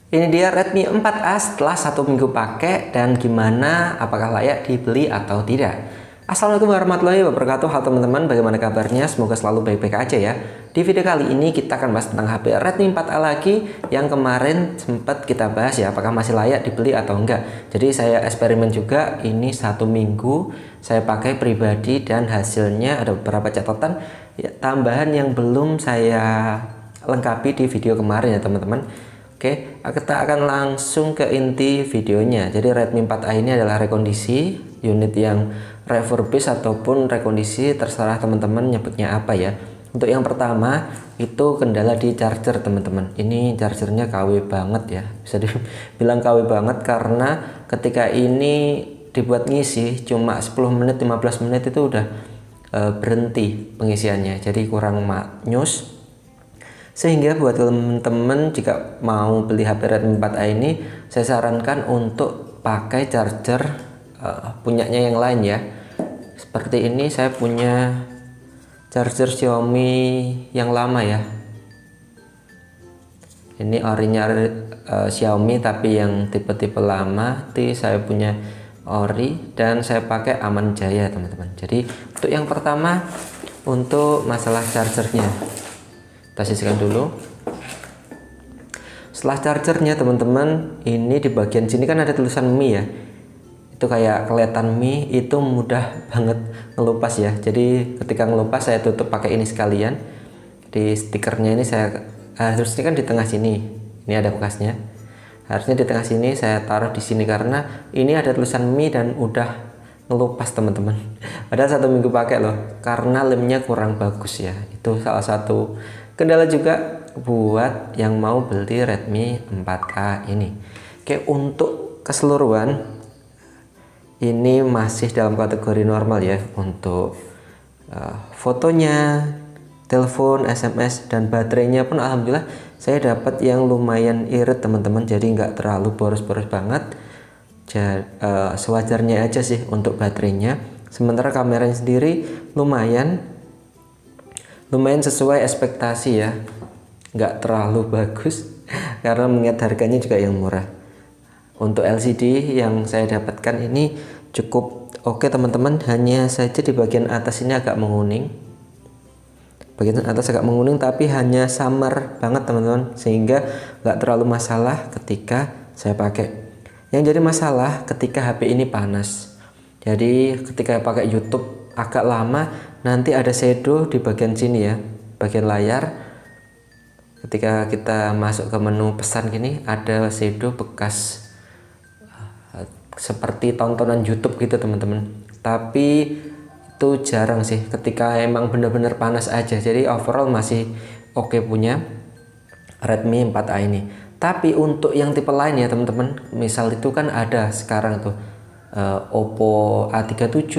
Ini dia Redmi 4A setelah 1 minggu pakai dan gimana, apakah layak dibeli atau tidak. Assalamualaikum warahmatullahi wabarakatuh. Halo teman-teman, bagaimana kabarnya? Semoga selalu baik-baik aja ya. Di video kali ini kita akan bahas tentang HP Redmi 4A lagi yang kemarin sempat kita bahas ya, apakah masih layak dibeli atau enggak. Jadi saya eksperimen juga, ini 1 minggu saya pakai pribadi dan hasilnya ada beberapa catatan ya, tambahan yang belum saya lengkapi di video kemarin ya teman-teman. Oke, kita akan langsung ke inti videonya. Jadi Redmi 4A ini adalah rekondisi, unit yang refurbish ataupun rekondisi, terserah teman-teman nyebutnya apa ya. Untuk yang pertama itu kendala di charger teman-teman. Ini chargernya KW banget ya, bisa dibilang KW banget karena ketika ini dibuat ngisi cuma 10 menit 15 menit itu udah berhenti pengisiannya, jadi kurang maknyus. Sehingga buat teman-teman jika mau beli HP Redmi 4A ini, saya sarankan untuk pakai charger punyanya yang lain ya. Seperti ini saya punya charger Xiaomi yang lama ya. Ini orinya Xiaomi tapi yang tipe-tipe lama. Nanti saya punya ori dan saya pakai Aman Jaya teman-teman. Jadi untuk yang pertama untuk masalah chargernya, kita sisihkan dulu. Setelah chargernya teman-teman, ini di bagian sini kan ada tulisan Mi ya, itu kayak kelihatan Mi, itu mudah banget ngelupas ya. Jadi ketika ngelupas saya tutup pakai ini sekalian. Di stikernya ini saya harusnya kan di tengah sini, ini ada bekasnya, harusnya di tengah sini saya taruh di sini karena ini ada tulisan Mi dan udah ngelupas teman-teman. Padahal 1 minggu pakai loh, karena lemnya kurang bagus ya. Itu salah satu kendala juga buat yang mau beli Redmi 4A ini. Oke, untuk keseluruhan ini masih dalam kategori normal ya. Untuk fotonya, telepon, SMS, dan baterainya pun alhamdulillah saya dapat yang lumayan irit teman-teman. Jadi nggak terlalu boros-boros banget. Sewajarnya aja sih untuk baterainya. Sementara kameranya sendiri lumayan sesuai ekspektasi ya, nggak terlalu bagus karena mengingat harganya juga yang murah. Untuk LCD yang saya dapatkan ini cukup oke teman-teman, hanya saja di bagian atas ini agak menguning, bagian atas agak menguning tapi hanya samar banget teman-teman, sehingga nggak terlalu masalah ketika saya pakai. Yang jadi masalah ketika HP ini panas. Jadi ketika pakai YouTube agak lama, nanti ada shadow di bagian sini ya, bagian layar. Ketika kita masuk ke menu pesan gini, ada shadow bekas seperti tontonan YouTube gitu teman-teman. Tapi itu jarang sih, ketika emang bener-bener panas aja. Jadi overall masih oke punya Redmi 4A ini. Tapi untuk yang tipe lain ya teman-teman, misal itu kan ada sekarang tuh Oppo A37,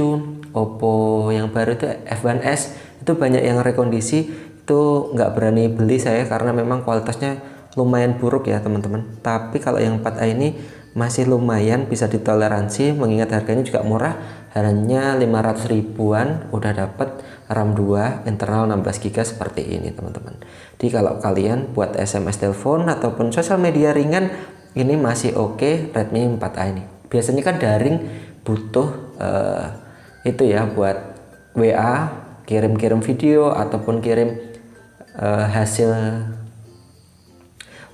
Oppo yang baru itu F1S, itu banyak yang rekondisi. Itu nggak berani beli saya karena memang kualitasnya lumayan buruk ya teman-teman. Tapi kalau yang 4A ini masih lumayan bisa ditoleransi, mengingat harganya juga murah, hanya 500 ribuan udah dapat RAM 2 internal 16 GB seperti ini teman-teman. Jadi kalau kalian buat SMS, telepon ataupun sosial media ringan, ini masih oke Redmi 4A ini. Biasanya kan daring butuh itu ya, buat WA, kirim-kirim video ataupun kirim hasil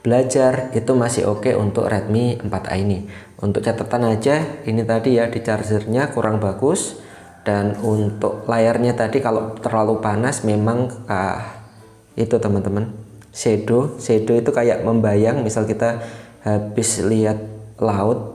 belajar, itu masih oke untuk Redmi 4A ini. Untuk catatan aja, ini tadi ya, di chargernya kurang bagus, dan untuk layarnya tadi kalau terlalu panas memang itu teman-teman, shadow itu kayak membayang. Misal kita habis lihat laut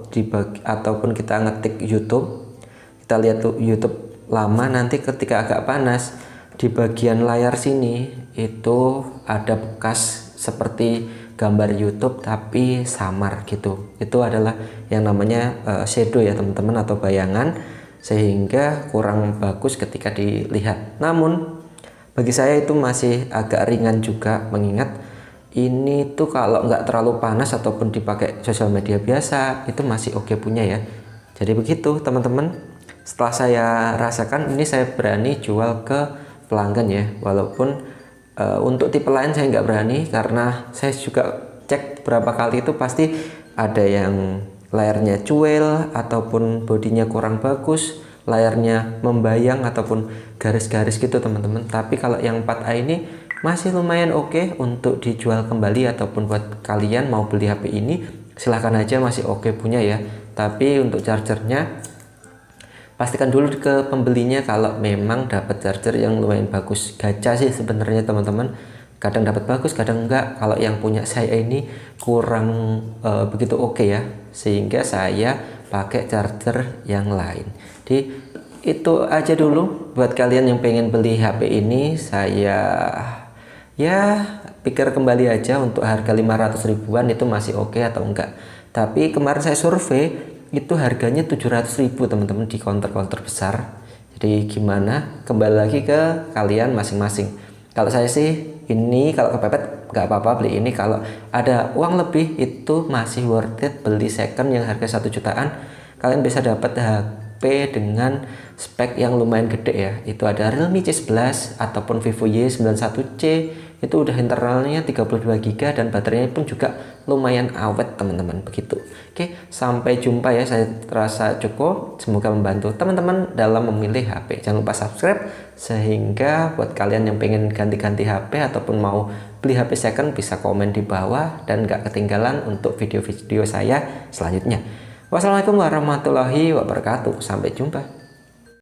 ataupun kita ngetik YouTube, kita lihat tuh YouTube lama, nanti ketika agak panas di bagian layar sini itu ada bekas seperti gambar YouTube tapi samar gitu. Itu adalah yang namanya shadow ya teman-teman, atau bayangan, sehingga kurang bagus ketika dilihat. Namun bagi saya itu masih agak ringan juga, mengingat ini tuh kalau nggak terlalu panas ataupun dipakai sosial media biasa itu masih oke punya ya. Jadi begitu teman-teman. Setelah saya rasakan ini, saya berani jual ke pelanggan ya, walaupun untuk tipe lain saya nggak berani karena saya juga cek beberapa kali itu pasti ada yang layarnya cuel ataupun bodinya kurang bagus, layarnya membayang ataupun garis-garis gitu teman-teman. Tapi kalau yang 4A ini masih lumayan oke untuk dijual kembali, ataupun buat kalian mau beli HP ini silahkan aja, masih oke punya ya. Tapi untuk chargernya pastikan dulu ke pembelinya kalau memang dapat charger yang lumayan bagus. Gacha sih sebenarnya teman-teman, kadang dapat bagus kadang enggak. Kalau yang punya saya ini kurang begitu oke ya, sehingga saya pakai charger yang lain. Jadi itu aja dulu buat kalian yang pengen beli HP ini. Saya ya pikir kembali aja untuk harga 500 ribuan itu masih oke atau enggak. Tapi kemarin saya survei itu harganya 700.000 teman-teman di counter-counter besar. Jadi gimana, kembali lagi ke kalian masing-masing. Kalau saya sih ini kalau kepepet nggak apa-apa beli ini. Kalau ada uang lebih itu masih worth it beli second yang harga 1 jutaan. Kalian bisa dapat HP dengan spek yang lumayan gede ya. Itu ada Realme C11 ataupun Vivo Y91C. Itu udah internalnya 32 GB dan baterainya pun juga lumayan awet teman-teman, begitu. Oke, sampai jumpa ya. Saya rasa cukup, semoga membantu teman-teman dalam memilih HP. Jangan lupa subscribe, sehingga buat kalian yang pengen ganti-ganti HP ataupun mau beli HP second bisa komen di bawah dan gak ketinggalan untuk video-video saya selanjutnya. Wassalamualaikum warahmatullahi wabarakatuh, sampai jumpa.